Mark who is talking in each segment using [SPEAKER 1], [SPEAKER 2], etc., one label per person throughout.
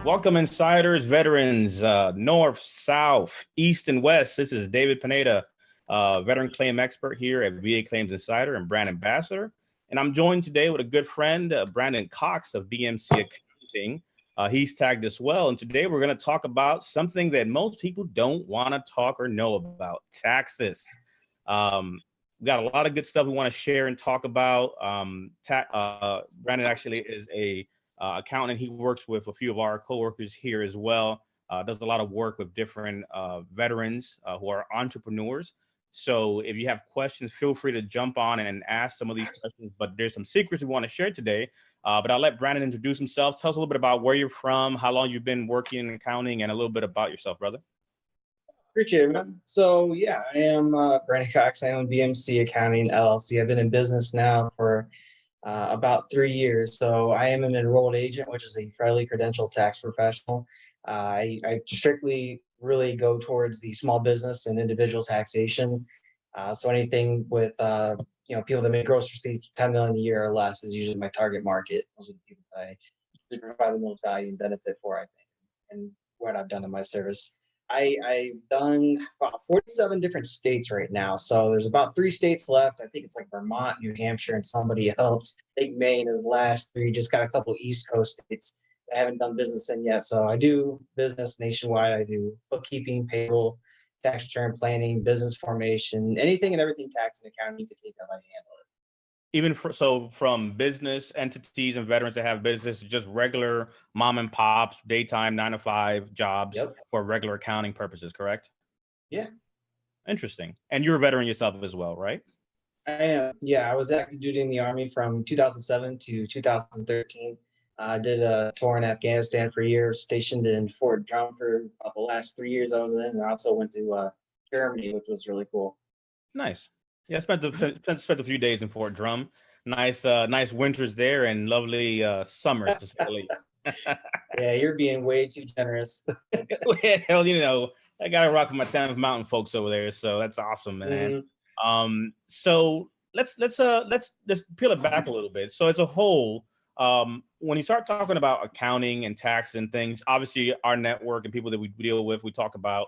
[SPEAKER 1] Welcome, insiders, veterans, north, south, east, and west. This is David Pineda, veteran claim expert here at VA Claims Insider and brand ambassador. And I'm joined today with a good friend, Brandyn Cox of BMC Accounting. He's tagged as well. And today we're going to talk about something that most people don't want to talk or know about: taxes. We got a lot of good stuff we want to share and talk about. Brandyn actually is a accountant. He works with a few of our coworkers here as well. Does a lot of work with different veterans who are entrepreneurs. So if you have questions, feel free to jump on and ask some of these questions. But there's some secrets we want to share today. But I'll let Brandyn introduce himself. Tell us a little bit about where you're from, how long you've been working in accounting, and a little bit about yourself, brother.
[SPEAKER 2] Appreciate it, man. So yeah, I am Brandyn Cox. I own BMC Accounting LLC. I've been in business now for about 3 years. So I am an enrolled agent, which is a federally credentialed tax professional. I strictly really go towards the small business and individual taxation. So anything with people that make gross receipts 10 million a year or less is usually my target market. Those are the people that I usually provide the most value and benefit for, I think, and what I've done in my service. I've done about 47 different states right now. So there's about 3 states left. I think it's like Vermont, New Hampshire, and somebody else. I think Maine is the last 3. Just got a couple East Coast states I haven't done business in yet. So I do business nationwide. I do bookkeeping, payroll, tax return planning, business formation, anything and everything tax and accounting you could think of, I handle it.
[SPEAKER 1] So from business entities and veterans that have business, just regular mom and pops, daytime 9 to 5 jobs.
[SPEAKER 2] Yep.
[SPEAKER 1] For regular accounting purposes, correct?
[SPEAKER 2] Yeah.
[SPEAKER 1] Interesting. And you're a veteran yourself as well, right?
[SPEAKER 2] I am. Yeah, I was active duty in the Army from 2007 to 2013. I did a tour in Afghanistan for a year, stationed in Fort Drum for about the last 3 years I was in, and I also went to Germany, which was really cool.
[SPEAKER 1] Nice. Yeah, I spent a few days in Fort Drum. Nice winters there and lovely summers, to say the least.
[SPEAKER 2] Yeah, you're being way too generous.
[SPEAKER 1] Well, I gotta rock with my 10th Mountain folks over there, so that's awesome, man. So let's peel it back a little bit. So as a whole, when you start talking about accounting and tax and things, obviously our network and people that we deal with, we talk about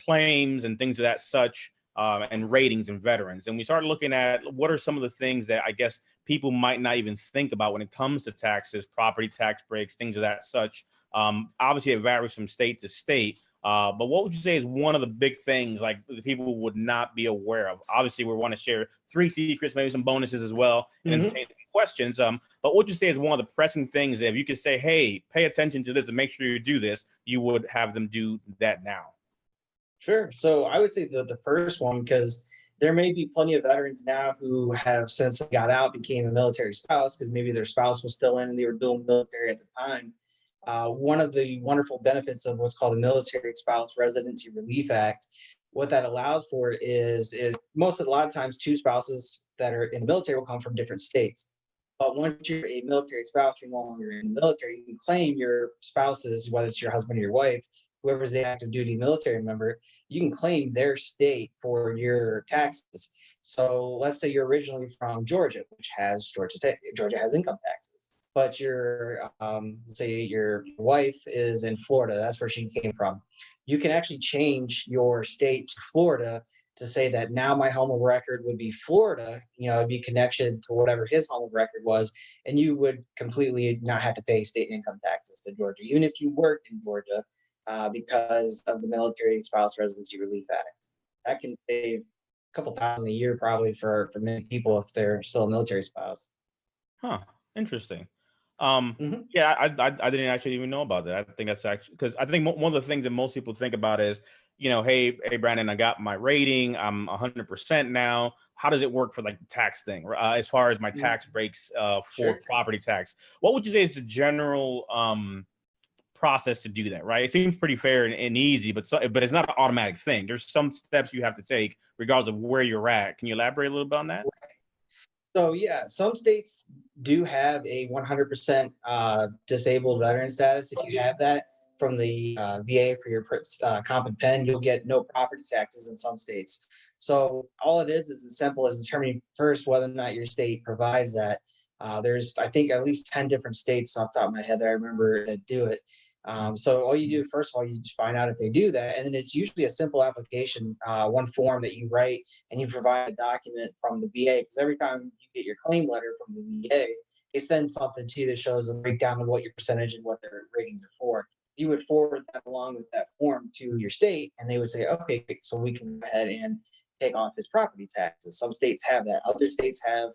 [SPEAKER 1] claims and things of that such. And ratings and veterans. And we start looking at what are some of the things that I guess people might not even think about when it comes to taxes, property tax breaks, things of that such. Obviously, it varies from state to state. But what would you say is one of the big things like the people would not be aware of? Obviously, we want to share 3 secrets, maybe some bonuses as well, and entertain some questions. But what would you say is one of the pressing things that if you could say, hey, pay attention to this and make sure you do this, you would have them do that now?
[SPEAKER 2] Sure. So I would say the first one, because there may be plenty of veterans now who have, since they got out, became a military spouse because maybe their spouse was still in and they were doing military at the time. One of the wonderful benefits of what's called the Military Spouse Residency Relief Act, what that allows for is a lot of times 2 spouses that are in the military will come from different states. But once you're a military spouse, you're no longer in the military. You can claim your spouses, whether it's your husband or your wife, whoever's the active duty military member, you can claim their state for your taxes. So let's say you're originally from Georgia, which has Georgia has income taxes, but your say your wife is in Florida, that's where she came from. You can actually change your state to Florida to say that now my home of record would be Florida, it'd be connected to whatever his home of record was, and you would completely not have to pay state income taxes to Georgia, even if you worked in Georgia. Because of the Military Spouse Residency Relief Act. That can save a couple thousand a year probably for many people if they're still a military spouse.
[SPEAKER 1] Huh. Interesting. Yeah, I didn't actually even know about that. I think that's actually because I think one of the things that most people think about is, hey, Brandyn, I got my rating. I'm 100% now. How does it work for like the tax thing? As far as my tax breaks for property tax, what would you say is the general process to do that, right? It seems pretty fair and easy, but it's not an automatic thing. There's some steps you have to take regardless of where you're at. Can you elaborate a little bit on that?
[SPEAKER 2] So yeah, some states do have a 100% disabled veteran status. If you have that from the VA for your comp and pen, you'll get no property taxes in some states. So all it is as simple as determining first whether or not your state provides that. There's, I think, at least 10 different states off the top of my head that I remember that do it. So all you do, first of all, you just find out if they do that. And then it's usually a simple application, one form that you write and you provide a document from the VA. Because every time you get your claim letter from the VA, they send something to you that shows a breakdown of what your percentage and what their ratings are for. You would forward that along with that form to your state, and they would say, okay, so we can go ahead and take off his property taxes. Some states have that. Other states have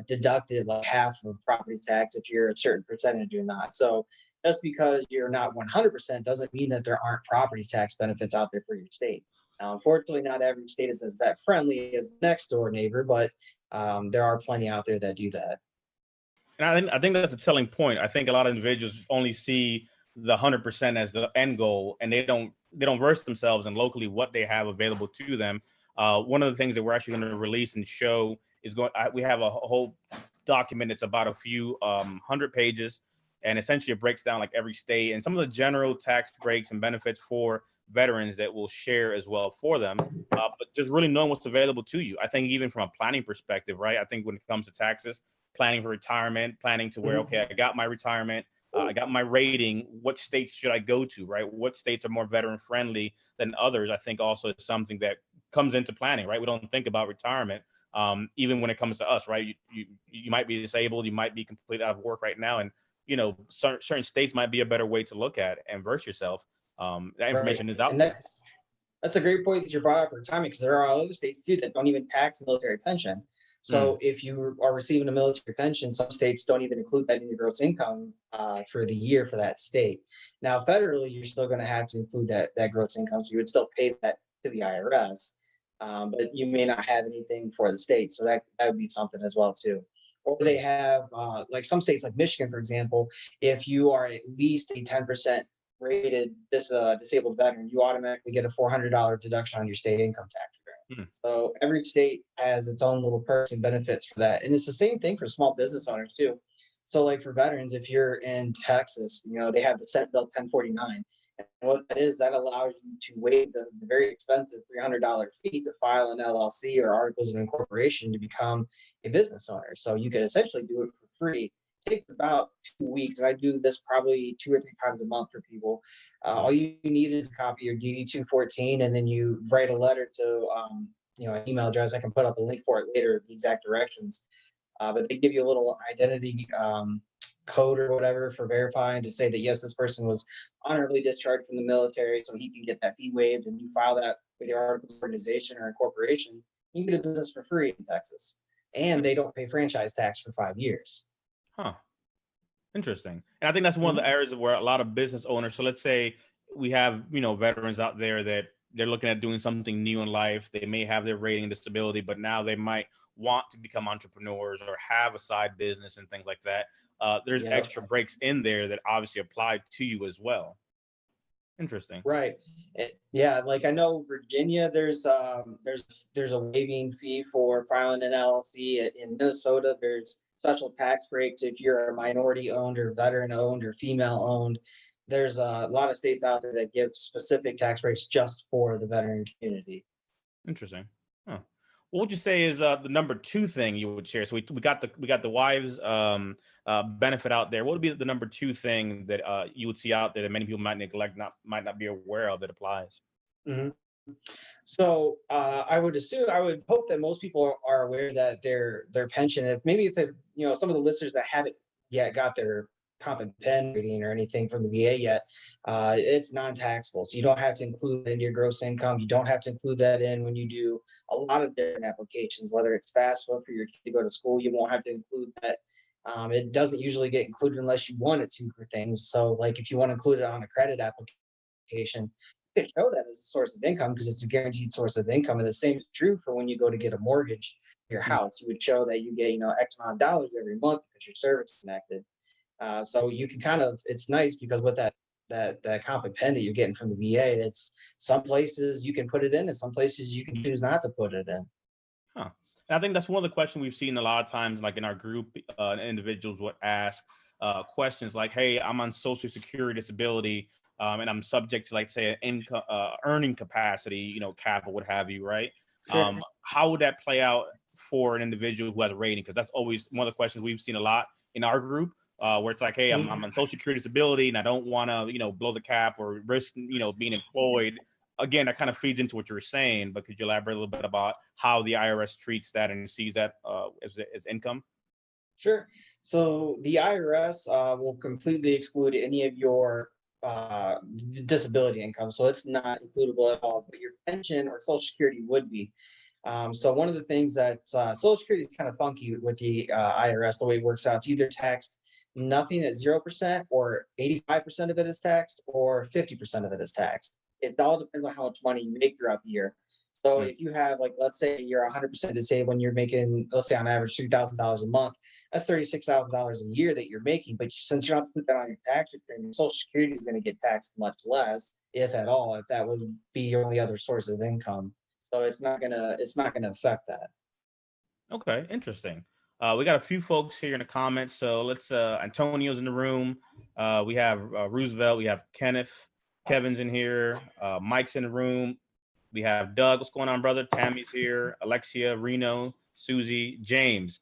[SPEAKER 2] deducted like half of property tax if you're a certain percentage or not. So just because you're not 100% doesn't mean that there aren't property tax benefits out there for your state. Now, unfortunately, not every state is as vet friendly as the next door neighbor, but there are plenty out there that do that.
[SPEAKER 1] And I think that's a telling point. I think a lot of individuals only see the 100% as the end goal, and they don't verse themselves in locally what they have available to them. One of the things that we're actually going to release and show is we have a whole document. It's about a few 100 pages, and essentially it breaks down like every state and some of the general tax breaks and benefits for veterans that we'll share as well for them. But just really knowing what's available to you. I think even from a planning perspective, right? I think when it comes to taxes, planning for retirement, planning to where, okay, I got my retirement, I got my rating, what states should I go to, right? What states are more veteran friendly than others? I think also is something that comes into planning, right? We don't think about retirement, even when it comes to us, right? You might be disabled, you might be completely out of work right now. And, certain states might be a better way to look at and verse yourself. That information is out
[SPEAKER 2] and
[SPEAKER 1] there.
[SPEAKER 2] That's a great point that you brought up for retirement, because there are other states too that don't even tax military pension. So if you are receiving a military pension, some states don't even include that in your gross income for the year for that state. Now, federally, you're still going to have to include that gross income, so you would still pay that to the IRS, but you may not have anything for the state. So that would be something as well too. Or they have like some states like Michigan, for example, if you are at least a 10% rated disabled veteran, you automatically get a $400 deduction on your state income tax return. So every state has its own little perks and benefits for that. And it's the same thing for small business owners too. So like for veterans, if you're in Texas, they have the Senate Bill 1049. And what that is, that allows you to waive the very expensive $300 fee to file an LLC or articles of incorporation to become a business owner. So you could essentially do it for free. It takes about 2 weeks. I do this probably 2 or 3 times a month for people. All you need is a copy of your DD 214, and then you write a letter to an email address. I can put up a link for it later, the exact directions. But they give you a little identity code or whatever for verifying to say that, yes, this person was honorably discharged from the military, so he can get that fee waived, and you file that with your articles of organization or incorporation. You can get a business for free in Texas, and they don't pay franchise tax for 5 years.
[SPEAKER 1] Huh. Interesting. And I think that's one of the areas where a lot of business owners, so let's say we have, veterans out there that they're looking at doing something new in life. They may have their rating disability, but now they might want to become entrepreneurs or have a side business and things like that. There's extra breaks in there that obviously apply to you as well. Interesting.
[SPEAKER 2] Right. Yeah. Like I know Virginia, there's a waiving fee for filing an LLC. In Minnesota, there's special tax breaks if you're a minority owned or veteran owned or female owned. There's a lot of states out there that give specific tax breaks just for the veteran community.
[SPEAKER 1] Interesting. Huh. What would you say is the number 2 thing you would share? So we got the wives benefit out there. What would be the number 2 thing that you would see out there that many people might neglect, might not be aware of that applies?
[SPEAKER 2] Mm-hmm. So I would hope that most people are aware that their pension, if they, some of the listeners that haven't yet got their comp and pen rating or anything from the VA yet, it's non-taxable. So you don't have to include it in your gross income. You don't have to include that in when you do a lot of different applications, whether it's FAFSA for your kid to go to school, you won't have to include that. It doesn't usually get included unless you want it to for things. So like if you want to include it on a credit application, you can show that as a source of income because it's a guaranteed source of income. And the same is true for when you go to get a mortgage for your house. You would show that you get, X amount of dollars every month because your service is connected. So you can it's nice because with that comp and pen that you're getting from the VA, it's some places you can put it in and some places you can choose not to put it in.
[SPEAKER 1] Huh. And I think that's one of the questions we've seen a lot of times, like in our group, individuals would ask questions like, hey, I'm on Social Security disability and I'm subject to, like, say, an income earning capacity, cap or what have you, right?
[SPEAKER 2] Sure.
[SPEAKER 1] How would that play out for an individual who has a rating? Because that's always one of the questions we've seen a lot in our group. where it's like, hey, I'm on Social Security disability and I don't want to, you know, blow the cap or risk, you know, being employed. Again, that kind of feeds into what you're saying, but could you elaborate a little bit about how the IRS treats that and sees that as income?
[SPEAKER 2] Sure. So the IRS will completely exclude any of your uh, disability income. So it's not includable at all, but your pension or Social Security would be. So one of the things that Social Security is kind of funky with the IRS, the way it works out, it's either taxed nothing at 0% or 85% of it is taxed or 50% of it is taxed. It all depends on how much money you make throughout the year. So
[SPEAKER 1] Mm.
[SPEAKER 2] if you have, like, let's say you're 100% disabled and you're making, let's say on average, $3,000 a month, that's $36,000 a year that you're making. But since you're not putting that on your tax return, your Social Security is going to get taxed much less, if at all, if that would be your only other source of income. So it's not gonna affect that.
[SPEAKER 1] Okay, interesting. We got a few folks here in the comments. So let's, Antonio's in the room. We have Roosevelt. We have Kenneth. Kevin's in here. Mike's in the room. We have Doug. What's going on, brother? Tammy's here. Alexia, Reno, Susie, James.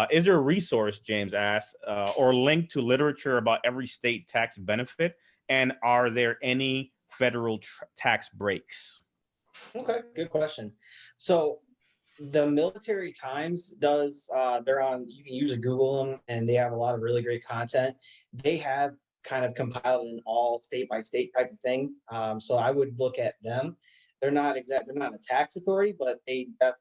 [SPEAKER 1] Is there a resource, James asked, or link to literature about every state tax benefit? And are there any federal tax breaks?
[SPEAKER 2] Okay, good question. So the Military Times does, they're on, you can usually Google them and they have a lot of really great content. They have kind of compiled an all state by state type of thing. So I would look at them. They're not a tax authority, but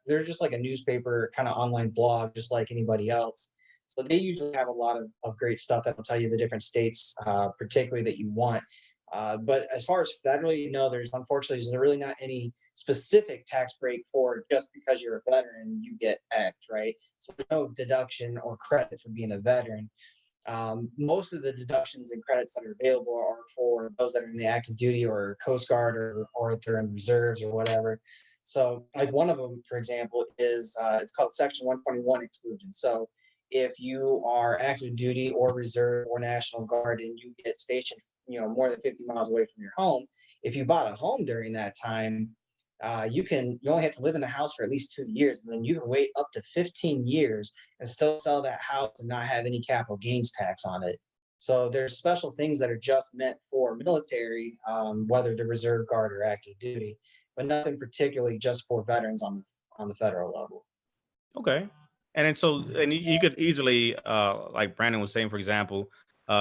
[SPEAKER 2] they're just like a newspaper kind of online blog, just like anybody else. So they usually have a lot of great stuff that will tell you the different states, particularly that you want. But as far as federally, no, there's really not any specific tax break for just because you're a veteran, you get X, right? So there's no deduction or credit for being a veteran. Most of the deductions and credits that are available are for those that are in the active duty or Coast Guard, or if they're in reserves or whatever. So, like, one of them, for example, is it's called Section 121 exclusion. So if you are active duty or reserve or National Guard and you get stationed, more than 50 miles away from your home, if you bought a home during that time, you only have to live in the house for at least 2 years, and then you can wait up to 15 years and still sell that house and not have any capital gains tax on it. So there's special things that are just meant for military, whether they're reserve guard or active duty, but nothing particularly just for veterans on the federal level.
[SPEAKER 1] Okay. And then so, and you could easily, like Brandon was saying, for example,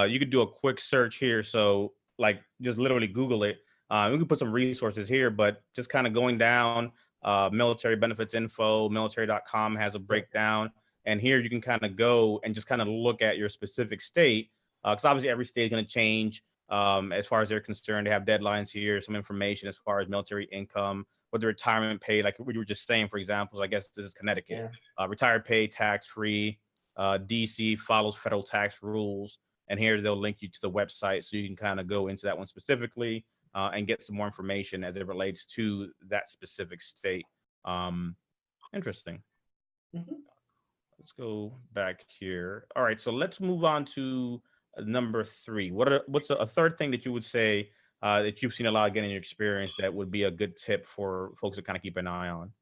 [SPEAKER 1] you could do a quick search here. So, like, just literally Google it. We could put some resources here, but just kind of going down, military benefits info, military.com has a breakdown. And here you can kind of go and just kind of look at your specific state. Because obviously every state is going to change as far as they're concerned. They have deadlines here, some information as far as military income, what the retirement pay, like we were just saying, for example, I guess this is Connecticut.
[SPEAKER 2] Yeah.
[SPEAKER 1] Retired pay tax free. DC follows federal tax rules. And here they'll link you to the website so you can kind of go into that one specifically and get some more information as it relates to that specific state. Interesting.
[SPEAKER 2] Mm-hmm.
[SPEAKER 1] Let's go back here. All right, so let's move on to number 3. What's a third thing that you would say that you've seen a lot again in your experience that would be a good tip for folks to kind of keep an eye on?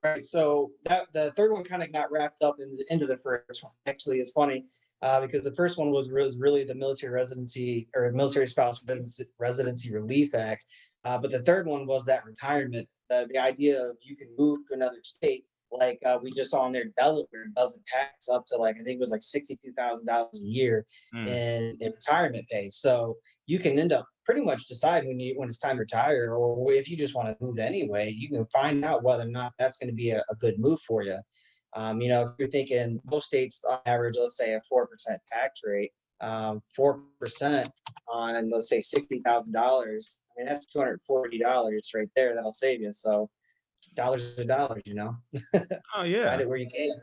[SPEAKER 2] Right. So that the third one kind of got wrapped up into the first one. Actually, it's funny because the first one was really the military residency or military spouse residency relief act, but the third one was that retirement. The idea of you can move to another state, like we just saw in there, Delaware doesn't tax up to, like, I think it was like $62,000 a year in retirement pay. So you can end up pretty much decide when it's time to retire, or if you just want to move anyway, you can find out whether or not that's going to be a good move for you. If you're thinking most states on average, let's say a 4% tax rate, 4% on, let's say, $60,000. I mean, that's $240 right there. That'll save you. So dollars are dollars,
[SPEAKER 1] Oh yeah.
[SPEAKER 2] Find it where you can.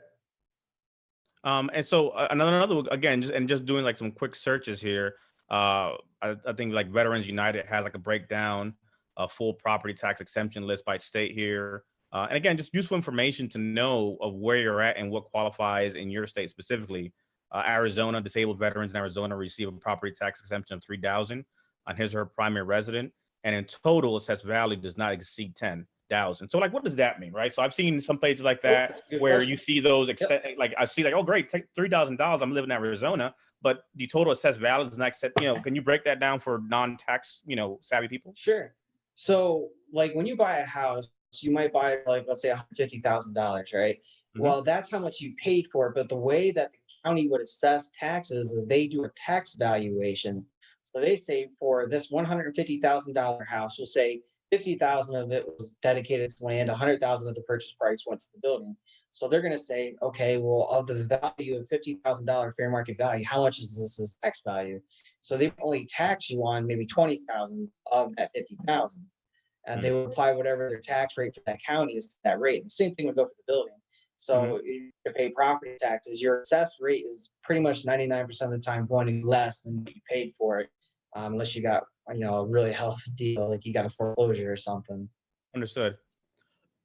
[SPEAKER 1] And so another again, just doing like some quick searches here. I think like Veterans United has like a breakdown, a full property tax exemption list by state here. And again, just useful information to know of where you're at and what qualifies in your state specifically. Arizona, disabled veterans in Arizona receive a property tax exemption of $3,000 on his or her primary resident, and in total, assessed value does not exceed 10. $50,000. So like, what does that mean, right? So I've seen some places like that where
[SPEAKER 2] question.
[SPEAKER 1] you see those,
[SPEAKER 2] Yep.
[SPEAKER 1] like I see like, oh great, take $3,000. I'm living in Arizona, but the total assessed value is not set. Can you break that down for non-tax, savvy people?
[SPEAKER 2] Sure. So, like when you buy a house, you might buy it for, like, let's say $150,000, right?
[SPEAKER 1] Mm-hmm.
[SPEAKER 2] Well, that's how much you paid for it. But the way that the county would assess taxes is they do a tax valuation. So they say for this $150,000 house, we'll say 50,000 of it was dedicated to land, 100,000 of the purchase price went to the building. So they're going to say, okay, well, of the value of $50,000 fair market value, how much is this as tax value? So they only tax you on maybe 20,000 of that 50,000, and they will apply whatever their tax rate for that county is to that rate. The same thing would go for the building.
[SPEAKER 1] Mm-hmm.
[SPEAKER 2] So to pay property taxes, your assessed rate is pretty much 99% of the time going to be less than what you paid for it, unless you got a really healthy deal, like you got a foreclosure or something.
[SPEAKER 1] Understood.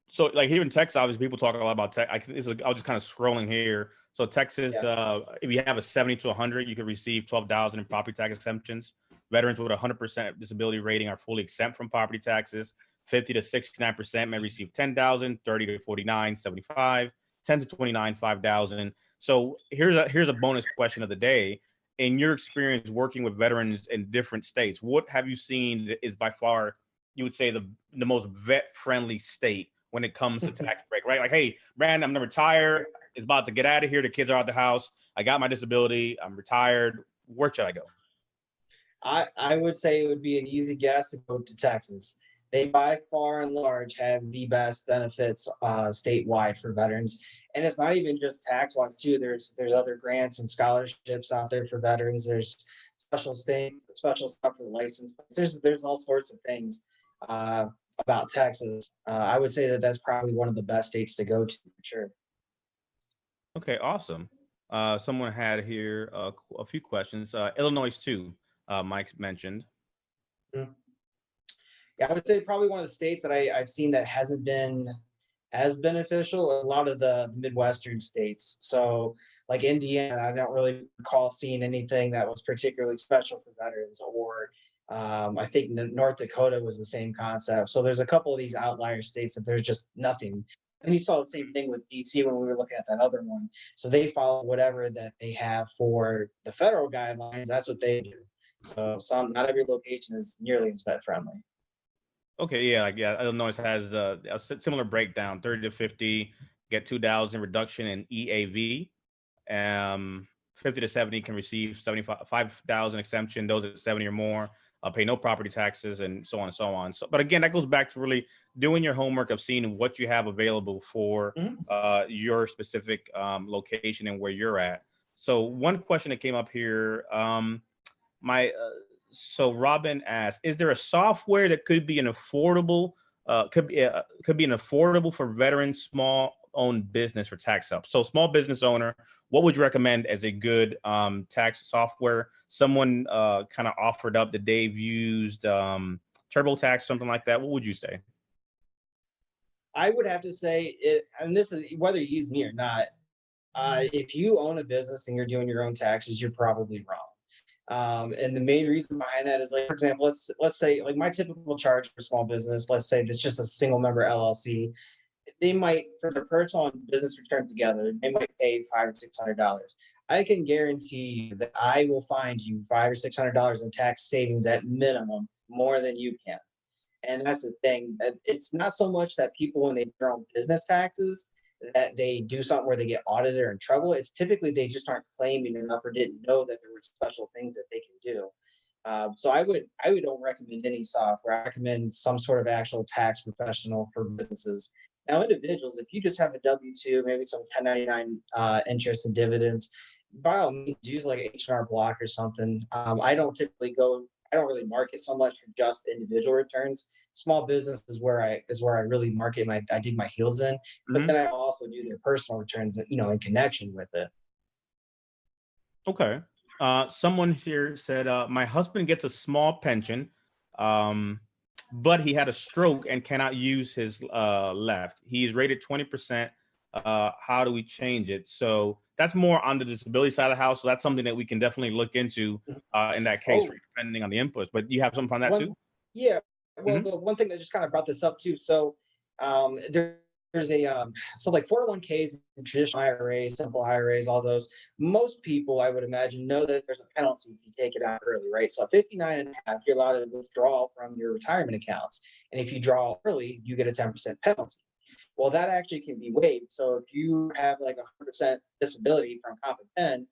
[SPEAKER 1] So like here in Texas, obviously people talk a lot about tech. I was just kind of scrolling here. So Texas,
[SPEAKER 2] Yeah.
[SPEAKER 1] if you have a 70 to 100, you could receive 12,000 in property tax exemptions. Veterans with a 100% disability rating are fully exempt from property taxes. 50 to 69% may receive 10,000, 30 to 49, 75, 10 to 29, 5,000. So here's a bonus question of the day. In your experience working with veterans in different states, what have you seen that is by far, you would say, the most vet friendly state when it comes to tax break, right? Like, hey, Brandon, I'm gonna retire. It's about to get out of here. The kids are out the house. I got my disability. I'm retired. Where should I go?
[SPEAKER 2] I would say it would be an easy guess to go to Texas. They by far and large have the best benefits statewide for veterans, and it's not even just tax wise too. There's other grants and scholarships out there for veterans. There's special stuff for the license. There's all sorts of things about Texas. I would say that that's probably one of the best states to go to for sure.
[SPEAKER 1] Okay, awesome. Someone had here a few questions. Illinois too. Mike mentioned.
[SPEAKER 2] Mhm. Yeah, I would say probably one of the states that I've seen that hasn't been as beneficial. A lot of the Midwestern states. So, like Indiana, I don't really recall seeing anything that was particularly special for veterans. Or I think North Dakota was the same concept. So there's a couple of these outlier states that there's just nothing. And you saw the same thing with DC when we were looking at that other one. So they follow whatever that they have for the federal guidelines. That's what they do. So not every location is nearly as vet friendly.
[SPEAKER 1] Okay, yeah, Illinois has a similar breakdown: 30 to 50 get 2,000 reduction in EAV. 50 to 70 can receive 75,000 exemption. Those at 70 or more pay no property taxes, and so on and so on. So, but again, that goes back to really doing your homework of seeing what you have available for your specific location and where you're at. So, one question that came up here, so Robin asked, is there a software that could be an affordable, could be an affordable for veterans, small owned business for tax help? So small business owner, what would you recommend as a good tax software? Someone kind of offered up that they've used TurboTax, something like that. What would you say?
[SPEAKER 2] I would have to say it, and this is whether you use me or not. If you own a business and you're doing your own taxes, you're probably wrong. And the main reason behind that is, like, for example, let's say like my typical charge for small business, let's say it's just a single member LLC. They might, for their personal and business return together, they might pay $500 or $600. I can guarantee you that I will find you $500 or $600 in tax savings at minimum, more than you can. And that's the thing. It's not so much that people, when they do their own business taxes, that they do something where they get audited or in trouble. It's typically they just aren't claiming enough or didn't know that there were special things that they can do. So I don't recommend any software. I recommend some sort of actual tax professional for businesses. Now, individuals, if you just have a W-2, maybe some 1099 interest and dividends, by all means, use like H&R Block or something. I don't really market so much for just individual returns. Small business is where I really market I dig my heels in. But then I also do their personal returns, in connection with it.
[SPEAKER 1] Okay. Someone here said, my husband gets a small pension, but he had a stroke and cannot use his left. He's rated 20%. How do we change it? So that's more on the disability side of the house. So that's something that we can definitely look into in that case, depending on the inputs. But you have something on that too?
[SPEAKER 2] Yeah. Well, the one thing that just kind of brought this up too. So There's a so like 401ks and traditional IRAs, simple IRAs, all those. Most people, I would imagine, know that there's a penalty if you take it out early, right? So at 59 and a half, you're allowed to withdraw from your retirement accounts. And if you draw early, you get a 10% penalty. Well, that actually can be waived. So if you have like 100% disability from comp and pen,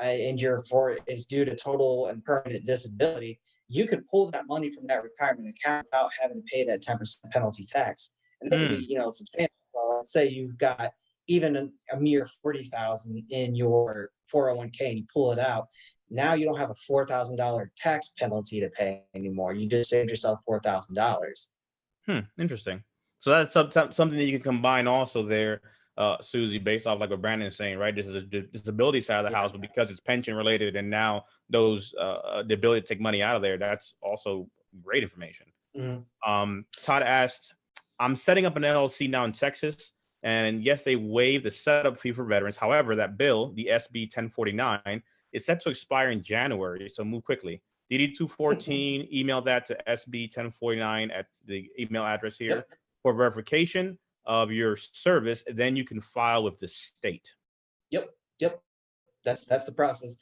[SPEAKER 2] and your for is due to total and permanent disability, you could pull that money from that retirement account without having to pay that 10% penalty tax. And that can be, substantial. So let's say you've got even a mere 40,000 in your 401k and you pull it out. Now you don't have a $4,000 tax penalty to pay anymore. You just saved yourself $4,000.
[SPEAKER 1] Interesting. So that's something that you can combine also there, Susie, based off like what Brandon's saying, right? This is a disability side of the house, but because it's pension related and now those the ability to take money out of there, that's also great information. Todd asked, I'm setting up an LLC now in Texas, and yes, they waived the setup fee for veterans. However, that bill, the SB 1049, is set to expire in January, so move quickly. DD 214, email that to SB 1049 at the email address here for verification of your service. Then you can file with the state.
[SPEAKER 2] Yep. That's the process.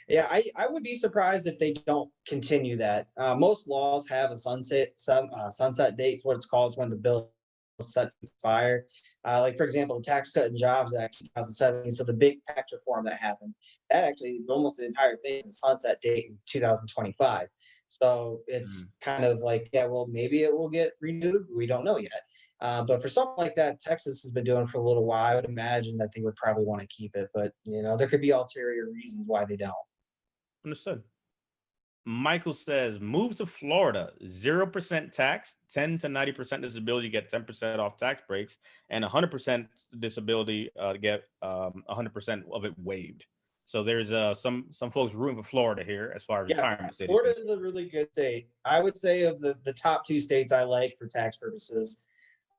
[SPEAKER 2] Yeah, I would be surprised if they don't continue that. Most laws have a sunset date. What it's called is when the bill is set to expire. Like for example, the Tax Cut and Jobs Act 2017. So the big tax reform that happened, that actually almost the entire thing is a sunset date in 2025. So it's kind of like, yeah, well, maybe it will get renewed. We don't know yet. But for something like that, Texas has been doing for a little while. I would imagine that they would probably want to keep it, but there could be ulterior reasons why they don't.
[SPEAKER 1] Understood. Michael says, move to Florida, 0% tax, 10 to 90% disability, get 10% off tax breaks, and 100% disability, get 100% of it waived. So there's some folks rooting for Florida here as far as retirement.
[SPEAKER 2] Florida is a really good state. I would say of the top two states I like for tax purposes,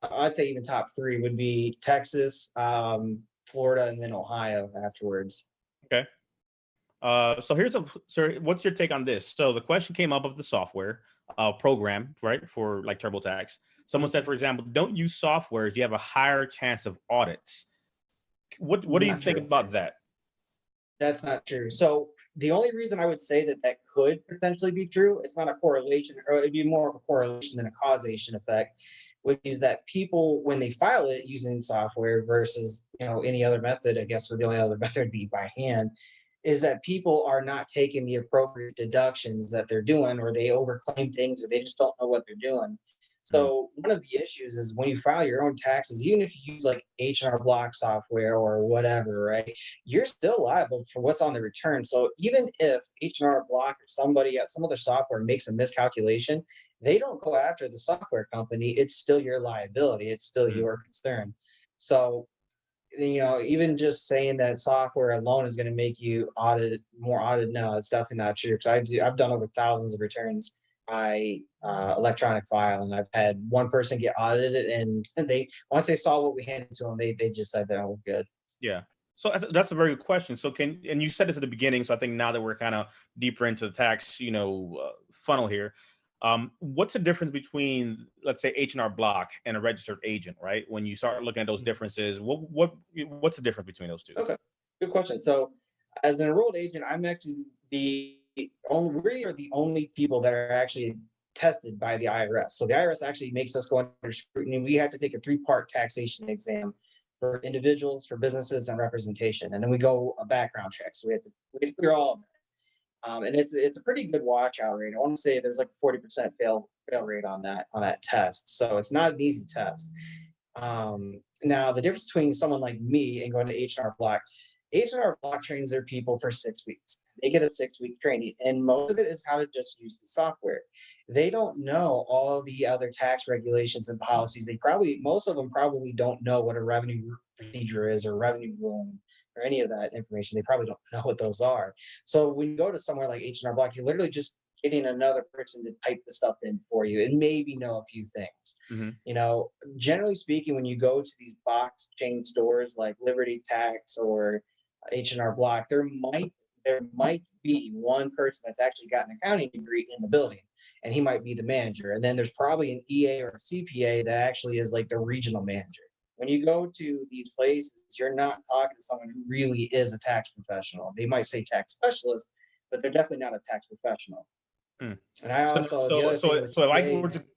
[SPEAKER 2] I'd say even top three would be Texas, Florida, and then Ohio afterwards.
[SPEAKER 1] Okay. So what's your take on this? So the question came up of the software program, right, for like TurboTax. Someone said, for example, don't use software if you have a higher chance of audits. What do you think about that?
[SPEAKER 2] That's not true. So the only reason I would say that could potentially be true, it's not a correlation, or it'd be more of a correlation than a causation effect, which is that people, when they file it using software versus any other method, I guess the only other method would be by hand, is that people are not taking the appropriate deductions that they're doing, or they overclaim things, or they just don't know what they're doing. So one of the issues is when you file your own taxes, even if you use like H&R Block software or whatever, right, you're still liable for what's on the return. So even if H&R Block or some other software makes a miscalculation, they don't go after the software company. It's still your liability. It's still your concern. So even just saying that software alone is going to make you more audited, no, it's definitely not true. Because I've done over thousands of returns by electronic file, and I've had one person get audited, and they once they saw what we handed to them, they just said that we're good.
[SPEAKER 1] Yeah. So that's a very good question. So and you said this at the beginning, so I think now that we're kind of deeper into the tax, funnel here, what's the difference between, let's say, H&R Block and a registered agent, right? When you start looking at those differences, what's the difference between those two?
[SPEAKER 2] Okay, good question. So as an enrolled agent, I'm actually we are the only people that are actually tested by the IRS. So the IRS actually makes us go under scrutiny. We have to take a 3-part taxation exam for individuals, for businesses, and representation, and then we go a background check. So we have to clear all of that. And it's a pretty good watch out rate. I want to say there's like 40% fail rate on that test. So it's not an easy test. Now the difference between someone like me and going to H&R Block trains their people for 6 weeks. They get a 6-week training, and most of it is how to just use the software. They don't know all the other tax regulations and policies. Most of them probably don't know what a revenue procedure is, or revenue ruling, or any of that information. They probably don't know what those are. So when you go to somewhere like H&R Block, you're literally just getting another person to type the stuff in for you and maybe know a few things. Generally speaking, when you go to these box chain stores like Liberty Tax or H&R Block, there might there might be one person that's actually got an accounting degree in the building, and he might be the manager. And then there's probably an EA or a CPA that actually is like the regional manager. When you go to these places, you're not talking to someone who really is a tax professional. They might say tax specialist, but they're definitely not a tax professional.
[SPEAKER 1] Hmm.
[SPEAKER 2] And I also, the
[SPEAKER 1] So,
[SPEAKER 2] other thing with
[SPEAKER 1] if
[SPEAKER 2] EAs,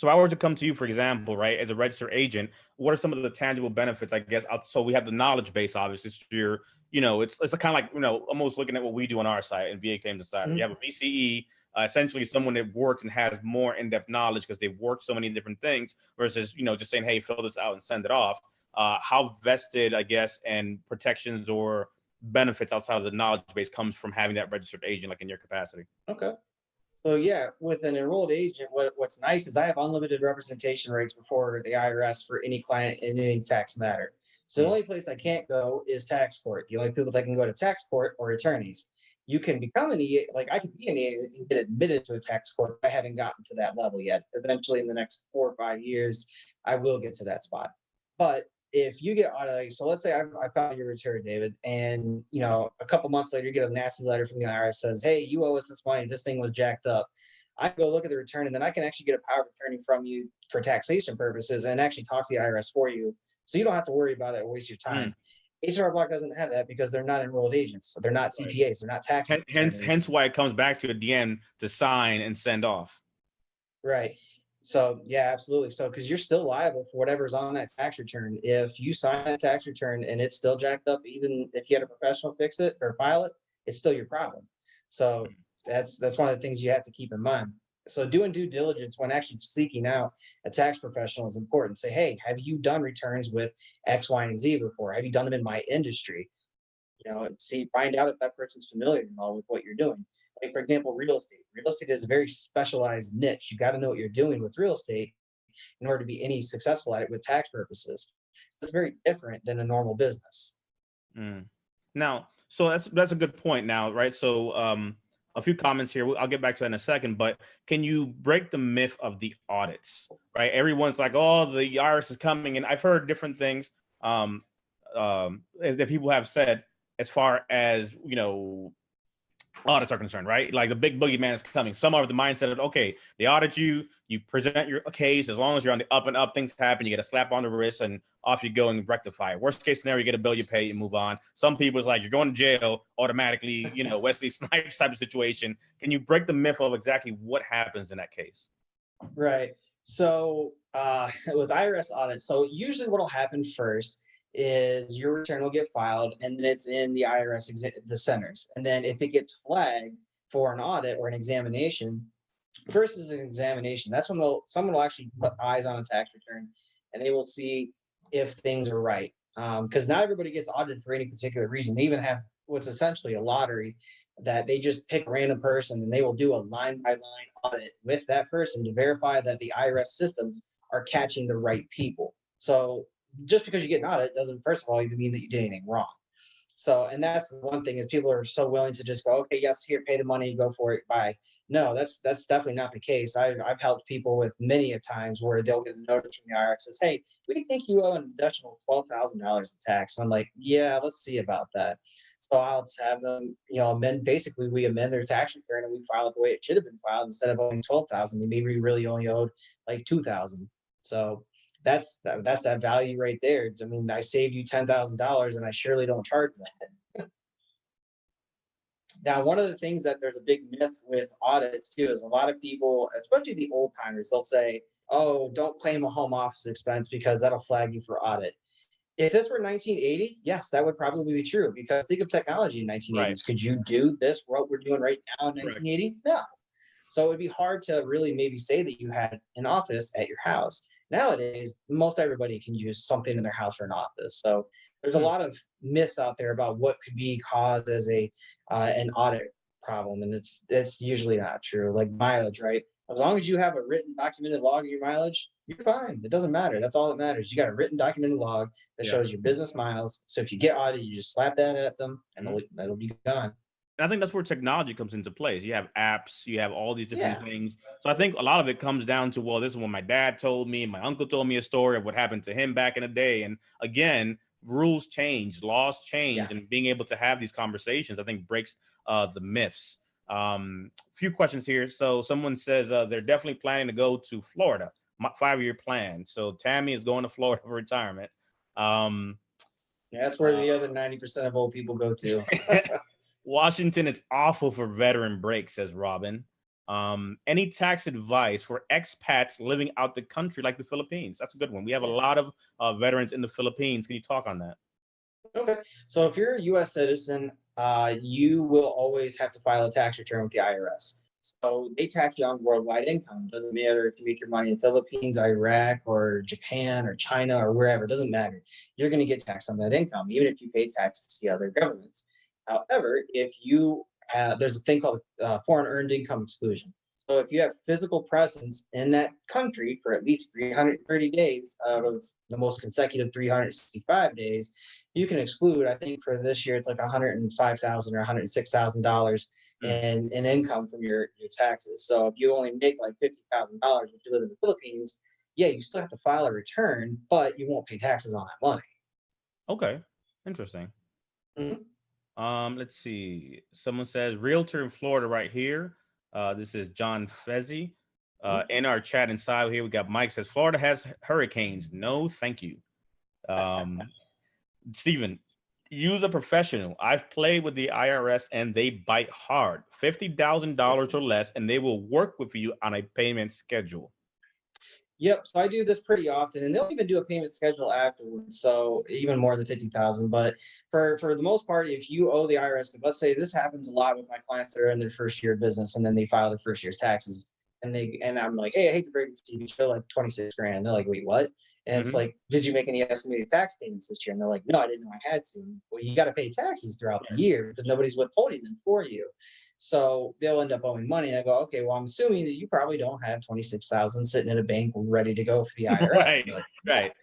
[SPEAKER 1] I were to come to you, for example, right, as a registered agent, what are some of the tangible benefits? I guess so. We have the knowledge base, obviously. So you're, it's a kind of like almost looking at what we do on our site in VA Claims Insider. You have a VCE, essentially someone that works and has more in-depth knowledge because they've worked so many different things versus just saying, hey, fill this out and send it off. How vested, I guess, and protections or benefits outside of the knowledge base comes from having that registered agent, like in your capacity?
[SPEAKER 2] okay. So yeah, with an enrolled agent, what's nice is I have unlimited representation rights before the IRS for any client in any tax matter. So the only place I can't go is tax court. The only people that can go to tax court are attorneys. You can become an EA, like I could be an EA and get admitted to a tax court. I haven't gotten to that level yet. Eventually, in the next 4 or 5 years, I will get to that spot. But if you get audited, so let's say I filed your return, David, and a couple months later you get a nasty letter from the IRS says, hey, you owe us this money, this thing was jacked up. I go look at the return, and then I can actually get a power of attorney from you for taxation purposes and actually talk to the IRS for you, so you don't have to worry about it or waste your time. HR Block doesn't have that because they're not enrolled agents, so they're not CPAs, they're not tax
[SPEAKER 1] hence why it comes back to at the end to sign and send off.
[SPEAKER 2] Right. So yeah, absolutely. So because you're still liable for whatever's on that tax return. If you sign that tax return and it's still jacked up, even if you had a professional fix it or file it, it's still your problem. So that's one of the things you have to keep in mind. So doing due diligence when actually seeking out a tax professional is important. Say, hey, have you done returns with X, Y, and Z before? Have you done them in my industry? Find out if that person's familiar with what you're doing. Like, for example, real estate. Real estate is a very specialized niche. You got to know what you're doing with real estate in order to be any successful at it with tax purposes. It's very different than a normal business.
[SPEAKER 1] Now, so that's a good point now, right? So a few comments here. I'll get back to that in a second, but can you break the myth of the audits, right? Everyone's like, oh, the IRS is coming. And I've heard different things that people have said as far as, audits are concerned, right? Like the big boogeyman is coming. Some are the mindset of, okay, they audit you, you present your case, as long as you're on the up and up, things happen, you get a slap on the wrist and off you go and rectify it. Worst case scenario, you get a bill, you pay, you move on. Some people is like, you're going to jail automatically, Wesley Snipes type of situation. Can you break the myth of exactly what happens in that case?
[SPEAKER 2] Right. So with IRS audits, so usually what will happen first is your return will get filed and then it's in the IRS the centers. And then if it gets flagged for an audit or an examination, first is an examination. That's when someone will actually put eyes on a tax return and they will see if things are right. Because not everybody gets audited for any particular reason. They even have what's essentially a lottery that they just pick a random person and they will do a line by line audit with that person to verify that the IRS systems are catching the right people. So just because you get an audit doesn't, first of all, even mean that you did anything wrong. So, and that's the one thing is people are so willing to just go, okay, yes, here, pay the money, go for it, bye. No, that's definitely not the case. I've helped people with many a times where they'll get a notice from the IRS that says, hey, we think you owe an additional $12,000 in tax. I'm like, yeah, let's see about that. So I'll have them, basically we amend their tax return and we file it the way it should have been filed. Instead of owing 12,000, they maybe really only owed like 2,000. So that's that value right there. I mean, I saved you $10,000 and I surely don't charge that. Now, one of the things that there's a big myth with audits too is a lot of people, especially the old timers, they'll say, oh, don't claim a home office expense because that'll flag you for audit. If this were 1980, yes, that would probably be true, because think of technology in 1980s. Right. Could you do this, what we're doing right now in 1980? Right. No. So it would be hard to really maybe say that you had an office at your house. Nowadays, most everybody can use something in their house for an office. So there's a lot of myths out there about what could be caused as an audit problem, and it's usually not true. Like mileage, right? As long as you have a written documented log of your mileage, you're fine. It doesn't matter. That's all that matters. You got a written documented log that shows your business miles. So if you get audited, you just slap that at them and that'll be gone.
[SPEAKER 1] And I think that's where technology comes into place. You have apps, you have all these different things. So I think a lot of it comes down to, well, this is what my dad told me. My uncle told me a story of what happened to him back in the day. And again, rules change, laws change,
[SPEAKER 2] Yeah.
[SPEAKER 1] and being able to have these conversations, I think, breaks the myths. Few questions here. So someone says they're definitely planning to go to Florida, 5-year plan. So Tammy is going to Florida for retirement.
[SPEAKER 2] Yeah, that's where the other 90% of old people go to.
[SPEAKER 1] Washington is awful for veteran breaks, says Robin. Any tax advice for expats living out the country like the Philippines? That's a good one. We have a lot of veterans in the Philippines. Can you talk on that?
[SPEAKER 2] Okay. So if you're a U.S. citizen, you will always have to file a tax return with the IRS. So they tax you on worldwide income. Doesn't matter if you make your money in Philippines, Iraq, or Japan, or China, or wherever. It doesn't matter. You're going to get taxed on that income, even if you pay taxes to the other governments. However, if you there's a thing called foreign earned income exclusion. So if you have physical presence in that country for at least 330 days out of the most consecutive 365 days, you can exclude, I think for this year, it's like $105,000 or $106,000 in income from your taxes. So if you only make like $50,000, but you live in the Philippines, yeah, you still have to file a return, but you won't pay taxes on that money.
[SPEAKER 1] Okay. Interesting.
[SPEAKER 2] Mhm.
[SPEAKER 1] Let's see. Someone says realtor in Florida right here. This is John Fezzi. In our chat inside here, we got Mike says Florida has hurricanes. No, thank you. Steven, use a professional. I've played with the IRS and they bite hard. $50,000 or less, and they will work with you on a payment schedule.
[SPEAKER 2] Yep. So I do this pretty often, and they'll even do a payment schedule afterwards. So even more than 50,000. But for the most part, if you owe the IRS, let's say this happens a lot with my clients that are in their first year of business, and then they file their first year's taxes, and I'm like, hey, I hate to break this to you, but you're like 26 grand. They're like, wait, what? And it's like, did you make any estimated tax payments this year? And they're like, no, I didn't know I had to. Well, you got to pay taxes throughout the year because nobody's withholding them for you. So they'll end up owing money. And I go, okay, well, I'm assuming that you probably don't have 26,000 sitting in a bank ready to go for the IRS.
[SPEAKER 1] Right.
[SPEAKER 2] Like,
[SPEAKER 1] Right.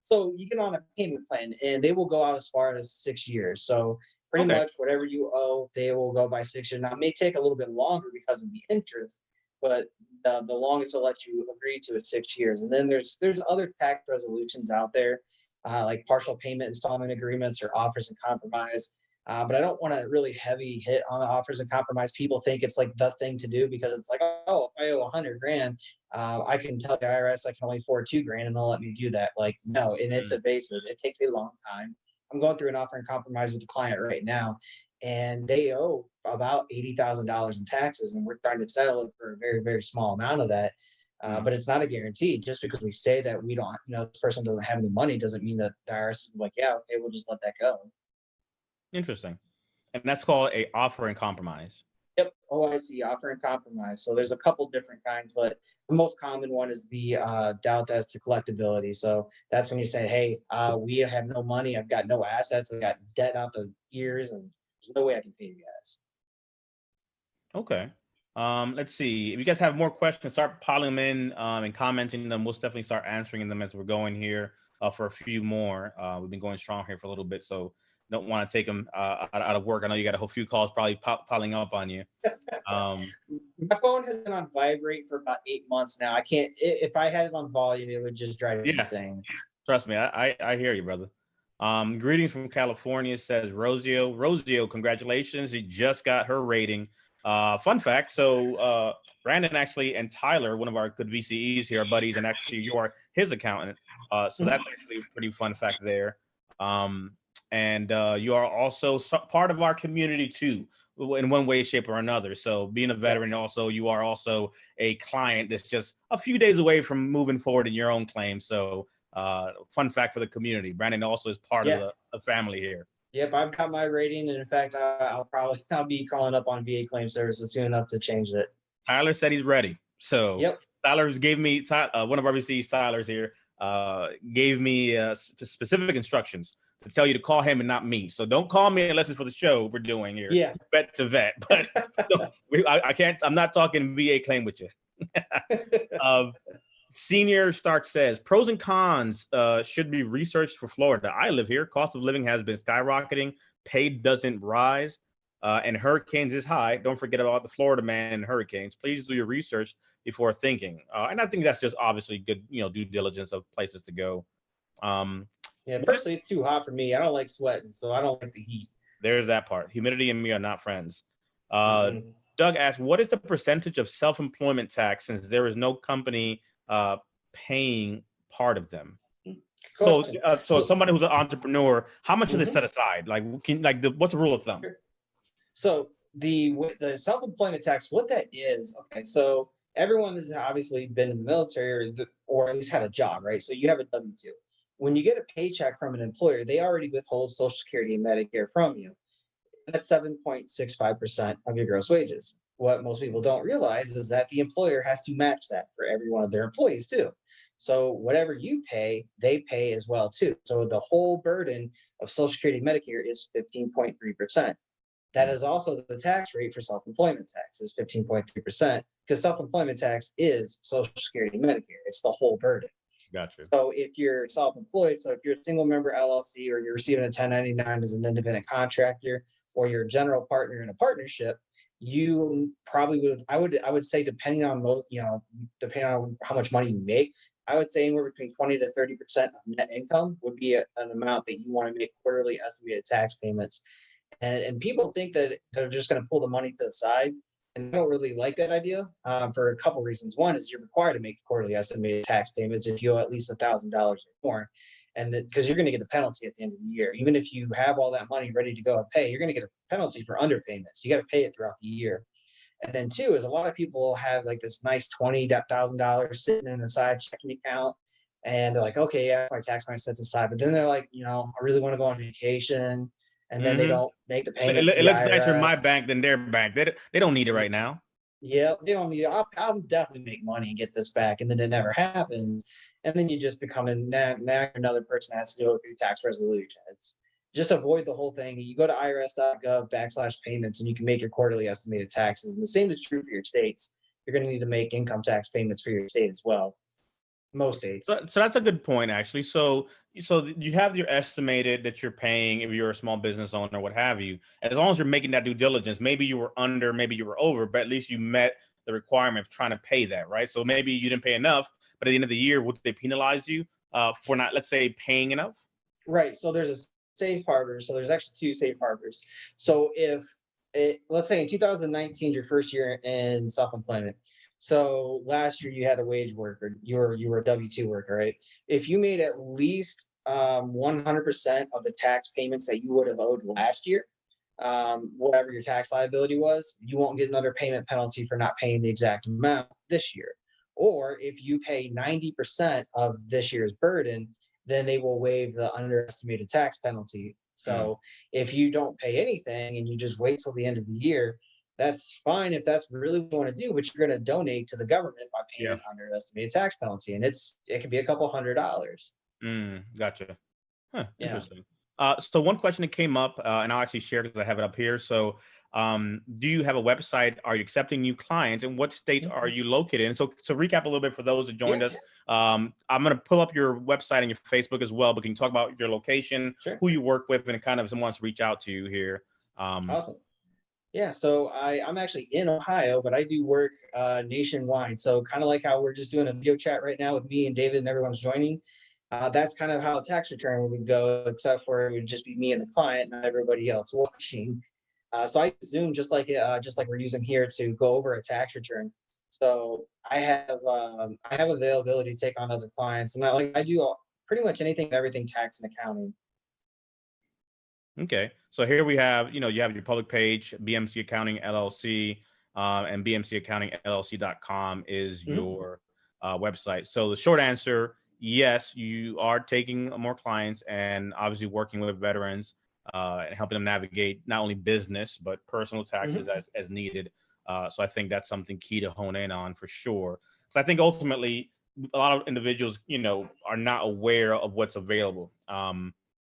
[SPEAKER 2] so you get on a payment plan and they will go out as far as 6 years. So pretty much whatever you owe, they will go by 6 years. Now it may take a little bit longer because of the interest, but the longest they'll let you agree to is 6 years. And then there's other tax resolutions out there, like partial payment installment agreements or offers and compromise. But I don't want to really heavy hit on the offers and compromise. People think it's like the thing to do because it's like, oh, if I owe 100 grand, I can tell the IRS I can only afford 2 grand and they'll let me do that. Like, no, and it's evasive. It takes a long time. I'm going through an offer and compromise with the client right now, and they owe about $80,000 in taxes, and we're trying to settle it for a very, very small amount of that. But it's not a guarantee. Just because we say that we don't, this person doesn't have any money doesn't mean that the IRS is like, yeah, okay, we'll just let that go.
[SPEAKER 1] Interesting. And that's called a offer and compromise.
[SPEAKER 2] Yep. OIC, offer and compromise. So there's a couple different kinds, but the most common one is the doubt as to collectability. So that's when you say, hey, we have no money. I've got no assets. I've got debt out the ears, and there's no way I can pay you guys.
[SPEAKER 1] Okay. Let's see. If you guys have more questions, start piling them in and commenting them. We'll definitely start answering them as we're going here for a few more. We've been going strong here for a little bit, so don't want to take them out of work. I know you got a whole few calls probably piling up on you.
[SPEAKER 2] My phone has been on vibrate for about 8 months now. I can't. If I had it on volume, it would just drive me insane.
[SPEAKER 1] Trust me, I hear you, brother. Greetings from California, says Rosio. Rosio, congratulations. He just got her rating. Fun fact. So Brandon actually and Tyler, one of our good VCEs here, are buddies, and actually you are his accountant. So that's actually a pretty fun fact there. And you are also part of our community too, in one way, shape, or another. So being a veteran, also you are also a client that's just a few days away from moving forward in your own claim. So fun fact for the community. Brandon also is part of the family here.
[SPEAKER 2] Yep, I've got my rating, and in fact, I'll be calling up on VA claim services soon enough to change it.
[SPEAKER 1] Tyler said he's ready. So Tyler's gave me one of our VCs, Tyler's here, gave me specific instructions to tell you to call him and not me. So don't call me unless it's for the show we're doing here.
[SPEAKER 2] Yeah,
[SPEAKER 1] vet to vet. But I can't. I'm not talking VA claim with you. Senior Stark says pros and cons should be researched for Florida. I live here. Cost of living has been skyrocketing. Pay doesn't rise, and hurricanes is high. Don't forget about the Florida man and hurricanes. Please do your research before thinking. And I think that's just obviously good, due diligence of places to go.
[SPEAKER 2] Yeah, personally, it's too hot for me. I don't like sweating, so I don't like the heat.
[SPEAKER 1] There's that part. Humidity and me are not friends.
[SPEAKER 2] Mm-hmm.
[SPEAKER 1] Doug asked, what is the percentage of self-employment tax since there is no company paying part of them? So,
[SPEAKER 2] Question.
[SPEAKER 1] so somebody who's an entrepreneur, how much do they
[SPEAKER 2] Mhm.
[SPEAKER 1] set aside? Like, what's the rule of thumb?
[SPEAKER 2] So the self-employment tax, what that is, okay, so everyone has obviously been in the military or at least had a job, right? So you have a W-2. When you get a paycheck from an employer, they already withhold Social Security and Medicare from you. That's 7.65% of your gross wages. What most people don't realize is that the employer has to match that for every one of their employees too. So whatever you pay, they pay as well too. So the whole burden of Social Security and Medicare is 15.3%. That is also the tax rate for self-employment tax is 15.3% because self-employment tax is Social Security and Medicare. It's the whole burden.
[SPEAKER 1] Gotcha.
[SPEAKER 2] So if you're self-employed, so if you're a single member LLC or you're receiving a 1099 as an independent contractor or you're a general partner in a partnership, you probably I would say depending on most, depending on how much money you make, I would say anywhere between 20 to 30% of net income would be an amount that you want to make quarterly estimated tax payments. And people think that they're just going to pull the money to the side. And I don't really like that idea for a couple reasons. One is you're required to make quarterly estimated tax payments if you owe at least $1,000 or more. And because you're going to get a penalty at the end of the year. Even if you have all that money ready to go and pay, you're going to get a penalty for underpayments. You got to pay it throughout the year. And then two is a lot of people have like this nice $20,000 sitting in a side checking account. And they're like, okay, yeah, my tax money set aside. But then they're like, I really want to go on vacation, and then they don't make the payments to
[SPEAKER 1] It
[SPEAKER 2] the
[SPEAKER 1] looks nicer in my
[SPEAKER 2] IRS.
[SPEAKER 1] bank than their bank. They don't need it right now.
[SPEAKER 2] Yeah, they don't need it. I'll definitely make money and get this back, and then it never happens. And then you just become now another person has to go through tax resolution. It's just avoid the whole thing. You go to irs.gov/payments, and you can make your quarterly estimated taxes. And the same is true for your states. You're going to need to make income tax payments for your state as well. Most states.
[SPEAKER 1] So that's a good point, actually. So you have your estimated that you're paying if you're a small business owner, what have you. As long as you're making that due diligence, maybe you were under, maybe you were over, but at least you met the requirement of trying to pay that, right? So maybe you didn't pay enough, but at the end of the year, would they penalize you for not, let's say, paying enough?
[SPEAKER 2] Right. So there's a safe harbor. So there's actually two safe harbors. So let's say in 2019, your first year in self-employment. So last year you had a wage worker, you were a W-2 worker, right? If you made at least 100% of the tax payments that you would have owed last year, whatever your tax liability was, you won't get another payment penalty for not paying the exact amount this year. Or if you pay 90% of this year's burden, then they will waive the underestimated tax penalty. So if you don't pay anything and you just wait till the end of the year, that's fine if that's really what you want to do, but you're going to donate to the government by paying an underestimated tax penalty. And it can be a couple $100.
[SPEAKER 1] Gotcha. Huh,
[SPEAKER 2] Yeah.
[SPEAKER 1] interesting. So one question that came up, and I'll actually share because I have it up here. So do you have a website? Are you accepting new clients? And what states are you located in? So recap a little bit for those that joined us. I'm going to pull up your website and your Facebook as well, but can you talk about your location, who you work with, and kind of someone wants to reach out to you here?
[SPEAKER 2] Awesome. Yeah, so I'm actually in Ohio, but I do work nationwide. So kind of like how we're just doing a video chat right now with me and David and everyone's joining. That's kind of how a tax return would go, except for it would just be me and the client, not everybody else watching. So I use Zoom just like we're using here to go over a tax return. So I have availability to take on other clients, and I do pretty much anything and everything tax and accounting.
[SPEAKER 1] Okay, so here we have, you have your public page, BMC Accounting LLC, and bmcaccountingllc.com is your website. So the short answer, yes, you are taking more clients and obviously working with veterans and helping them navigate not only business, but personal taxes as needed. So I think that's something key to hone in on for sure. Because I think ultimately a lot of individuals, are not aware of what's available.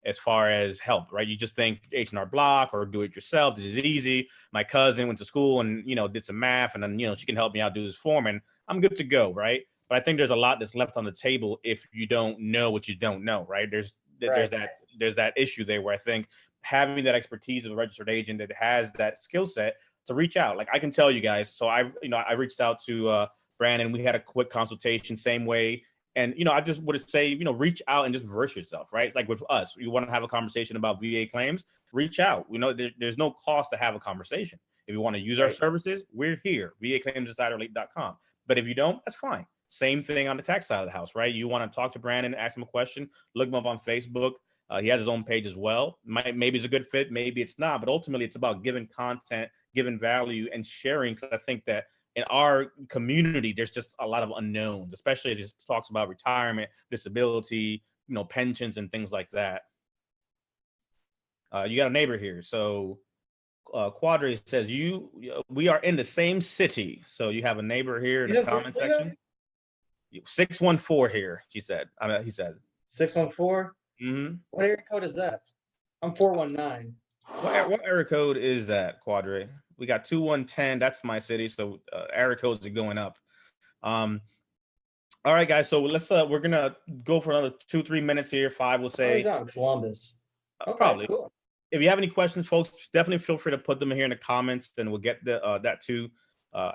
[SPEAKER 1] As far as help, right? You just think H&R Block or do it yourself. This is easy. My cousin went to school and, did some math and then, she can help me out do this form and I'm good to go, right? But I think there's a lot that's left on the table if you don't know what you don't know, right? There's that issue there where I think having that expertise of a registered agent that has that skill set to reach out. Like I can tell you guys, so I reached out to Brandon. We had a quick consultation, same way. And, I just would say, reach out and just verse yourself, right? It's like with us, you want to have a conversation about VA claims, reach out. There's no cost to have a conversation. If you want to use our services, we're here, VAClaimsInsiderLink.com. But if you don't, that's fine. Same thing on the tax side of the house, right? You want to talk to Brandon, ask him a question, look him up on Facebook. He has his own page as well. Maybe it's a good fit, maybe it's not. But ultimately, it's about giving content, giving value, and sharing. Because I think that in our community, there's just a lot of unknowns, especially as it talks about retirement, disability, pensions, and things like that. You got a neighbor here. So Quadri says, we are in the same city. So you have a neighbor here in the comment section. 614 here, he said.
[SPEAKER 2] 614?
[SPEAKER 1] Mm-hmm.
[SPEAKER 2] What area code is that? I'm 419.
[SPEAKER 1] What area code is that, Quadri? We got 2110. That's my city. So area codes are going up. All right, guys. So we're gonna go for another 2-3 minutes here. 5, we'll say.
[SPEAKER 2] He's out in Columbus. Okay,
[SPEAKER 1] probably.
[SPEAKER 2] Cool.
[SPEAKER 1] If you have any questions, folks, definitely feel free to put them here in the comments, and we'll get that too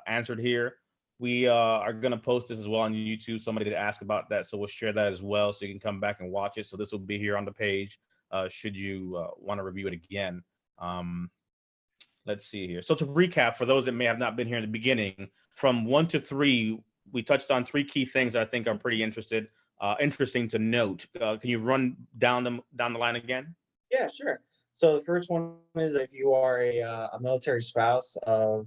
[SPEAKER 1] answered here. We are going to post this as well on YouTube. Somebody did ask about that, so we'll share that as well, so you can come back and watch it. So this will be here on the page should you want to review it again. Let's see here. So to recap, for those that may have not been here in the beginning, from 1 to 3, we touched on 3 key things that I think are pretty interesting to note. Can you run down the line again?
[SPEAKER 2] Yeah, sure. So the first one is if you are a military spouse of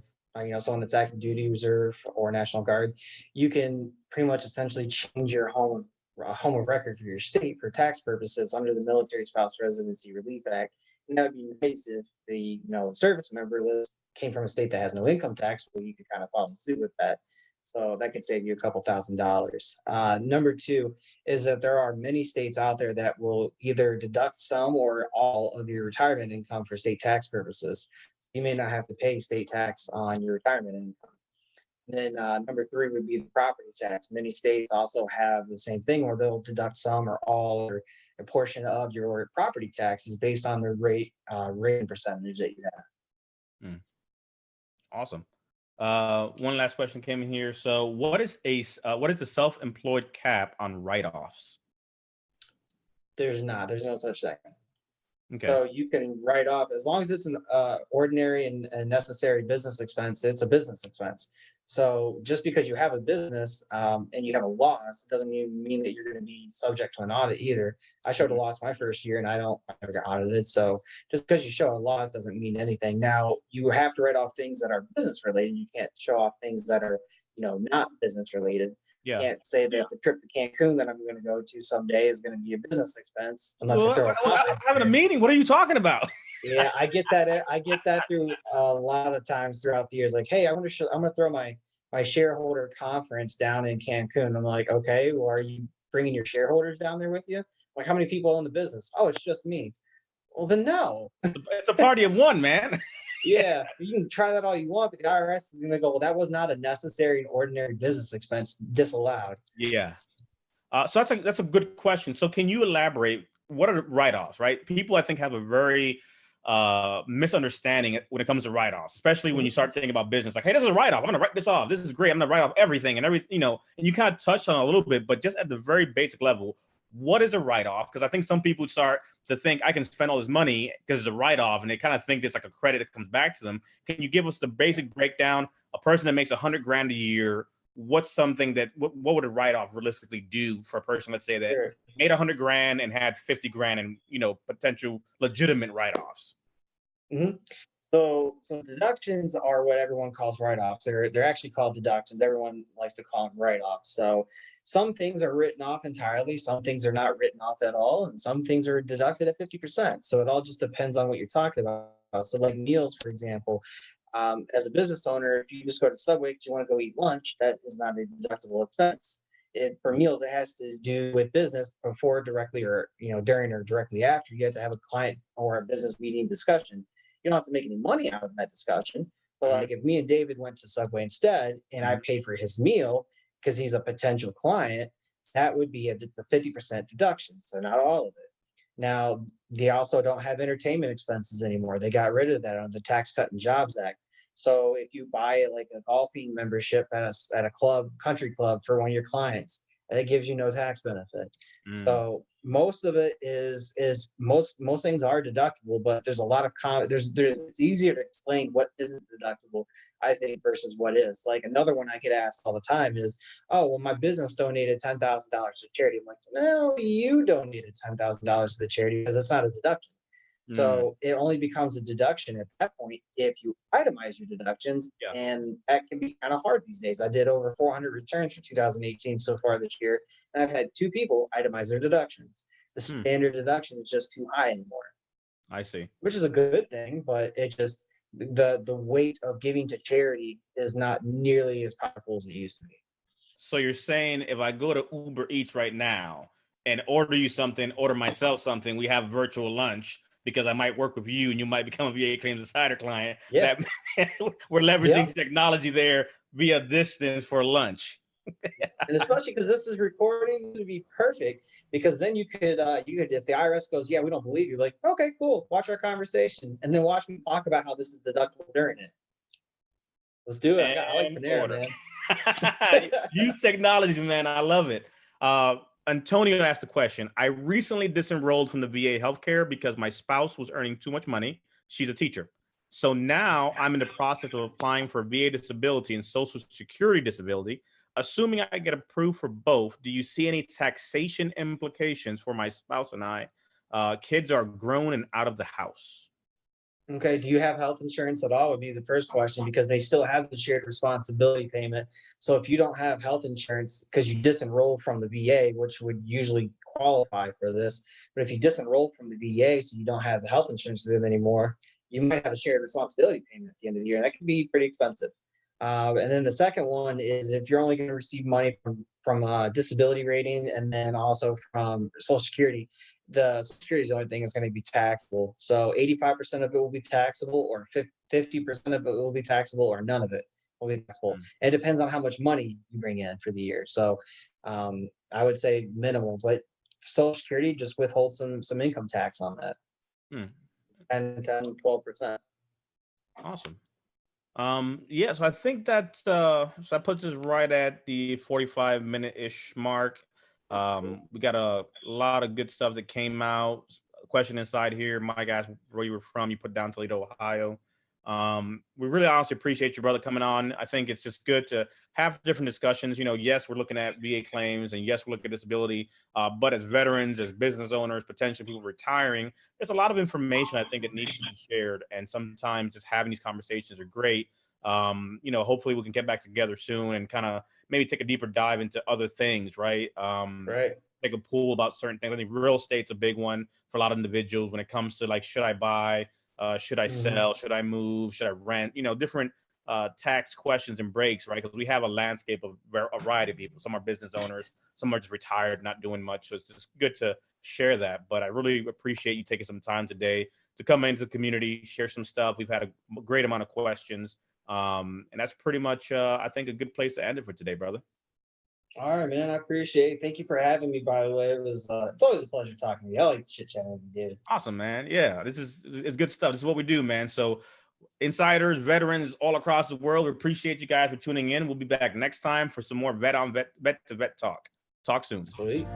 [SPEAKER 2] someone that's active duty, reserve, or National Guard, you can pretty much essentially change your home of record for your state for tax purposes under the Military Spouse Residency Relief Act. And that would be nice if the service member came from a state that has no income tax. Well, you could kind of follow suit with that. So that could save you a couple $1,000s. Number 2 is that there are many states out there that will either deduct some or all of your retirement income for state tax purposes. So you may not have to pay state tax on your retirement income. And then number 3 would be the property tax. Many states also have the same thing where they'll deduct some or all or a portion of your property taxes based on the rate percentage that you have.
[SPEAKER 1] Awesome. One last question came in here. So what is the self-employed cap on write-offs?
[SPEAKER 2] There's no such thing.
[SPEAKER 1] Okay.
[SPEAKER 2] So you can write off as long as it's an ordinary and necessary business expense. It's a business expense. So just because you have a business and you have a loss doesn't mean that you're going to be subject to an audit either. I showed a loss my first year and I never got audited. So just because you show a loss doesn't mean anything. Now you have to write off things that are business related. You can't show off things that are not business related. Yeah. You can't say that the trip to Cancun that I'm going to go to someday is going to be a business expense unless I throw
[SPEAKER 1] I'm having a meeting. What are you talking about?
[SPEAKER 2] Yeah, I get that through a lot of times throughout the years. Like, hey, I'm gonna throw my shareholder conference down in Cancun. I'm like, okay, well, are you bringing your shareholders down there with you? Like, how many people own the business? Oh, it's just me. Well, then no.
[SPEAKER 1] It's a party of one, man.
[SPEAKER 2] Yeah, you can try that all you want, but the IRS is gonna go, well, that was not a necessary and ordinary business expense, disallowed.
[SPEAKER 1] Yeah. So that's a good question. So can you elaborate? What are write-offs, right? People, I think, have a very misunderstanding when it comes to write-offs, especially when you start thinking about business. Like, hey, this is a write-off. I'm going to write this off. This is great. I'm going to write off everything and everything, and you kind of touched on it a little bit, but just at the very basic level, what is a write-off? Because I think some people start to think I can spend all this money because it's a write-off, and they kind of think it's like a credit that comes back to them. Can you give us the basic breakdown? A person that makes $100,000 a year, what's something that what would a write-off realistically do for a person, let's say, that made $100,000 and had $50,000 in potential legitimate write-offs?
[SPEAKER 2] Mm-hmm. So deductions are what everyone calls write-offs. They're actually called deductions. Everyone likes to call them write-offs. So some things are written off entirely, some things are not written off at all, and some things are deducted at 50%. So it all just depends on what you're talking about. So like meals, for example, as a business owner, if you just go to Subway because you want to go eat lunch, that is not a deductible expense. For meals, it has to do with business before, directly, or during or directly after. You have to have a client or a business meeting discussion. You don't have to make any money out of that discussion. But like if me and David went to Subway instead and I paid for his meal because he's a potential client, that would be the 50% deduction. So not all of it. Now, they also don't have entertainment expenses anymore. They got rid of that under the Tax Cut and Jobs Act. So if you buy like a golfing membership at a club, country club for one of your clients, and it gives you no tax benefit.
[SPEAKER 1] Mm.
[SPEAKER 2] So most of it is most things are deductible, but there's a lot of there's it's easier to explain what isn't deductible, I think, versus what is. Like another one I get asked all the time is, oh, well, my business donated $10,000 to charity. I'm like, no, you donated $10,000 to the charity because it's not a deduction.
[SPEAKER 1] Mm.
[SPEAKER 2] So it only becomes a deduction at that point if you itemize your deductions,
[SPEAKER 1] Yeah.
[SPEAKER 2] and that can be kind of hard these days. I did over 400 returns for 2018 so far this year, and I've had 2 people itemize their deductions. The standard deduction is just too high anymore.
[SPEAKER 1] I see.
[SPEAKER 2] Which is a good thing, but it just the weight of giving to charity is not nearly as powerful as it used to be.
[SPEAKER 1] So you're saying if I go to Uber Eats right now and order myself something, we have virtual lunch because I might work with you and you might become a VA Claims Insider client.
[SPEAKER 2] Yeah.
[SPEAKER 1] That we're leveraging technology there via distance for lunch.
[SPEAKER 2] And especially because this is recording, this would be perfect, because then you could if the IRS goes, yeah, we don't believe you, like, okay, cool, watch our conversation and then watch me talk about how this is deductible during it. Let's do it. I like Panera, man.
[SPEAKER 1] Use technology, man. I love it. Antonio asked the question. I recently disenrolled from the VA healthcare because my spouse was earning too much money. She's a teacher. So now I'm in the process of applying for VA disability and Social Security disability. Assuming I get approved for both, do you see any taxation implications for my spouse and I? Kids are grown and out of the house.
[SPEAKER 2] Okay, do you have health insurance at all would be the first question, because they still have the shared responsibility payment. So if you don't have health insurance because you disenroll from the VA, which would usually qualify for this, but if you disenroll from the VA so you don't have the health insurance with them anymore, you might have a shared responsibility payment at the end of the year, and that can be pretty expensive. And then the second one is if you're only going to receive money from disability rating and then also from Social Security. The Social Security is the only thing that's going to be taxable. So 85% of it will be taxable, or 50% of it will be taxable, or none of it will be taxable. And it depends on how much money you bring in for the year. So I would say minimal, but Social Security just withholds some income tax on that. 10-12%.
[SPEAKER 1] Awesome. Yeah, so I think that's so that puts us right at the 45-minute-ish mark. We got a lot of good stuff that came out. Question inside here, Mike asked where you were from. You put down Toledo, Ohio. We really honestly appreciate your brother coming on. I think it's just good to have different discussions. You know, yes, we're looking at VA claims, and yes, we're looking at disability. But as veterans, as business owners, potentially people retiring, there's a lot of information I think that needs to be shared. And sometimes just having these conversations are great. You know, hopefully we can get back together soon and kind of maybe take a deeper dive into other things, right?
[SPEAKER 2] Right.
[SPEAKER 1] Take a pool about certain things. I think real estate's a big one for a lot of individuals when it comes to like, should I buy? Should I sell? Should I move? Should I rent? You know, different tax questions and breaks, right? Because we have a landscape of a variety of people. Some are business owners, some are just retired, not doing much. So it's just good to share that. But I really appreciate you taking some time today to come into the community, share some stuff. We've had a great amount of questions. And that's pretty much, I think, a good place to end it for today, brother.
[SPEAKER 2] All right, man. I appreciate it. Thank you for having me, by the way. It's always a pleasure talking to you. I like chit chatting with you, David.
[SPEAKER 1] Awesome, man. Yeah, it's good stuff. This is what we do, man. So insiders, veterans all across the world, we appreciate you guys for tuning in. We'll be back next time for some more vet to vet talk. Talk soon.
[SPEAKER 2] Sweet.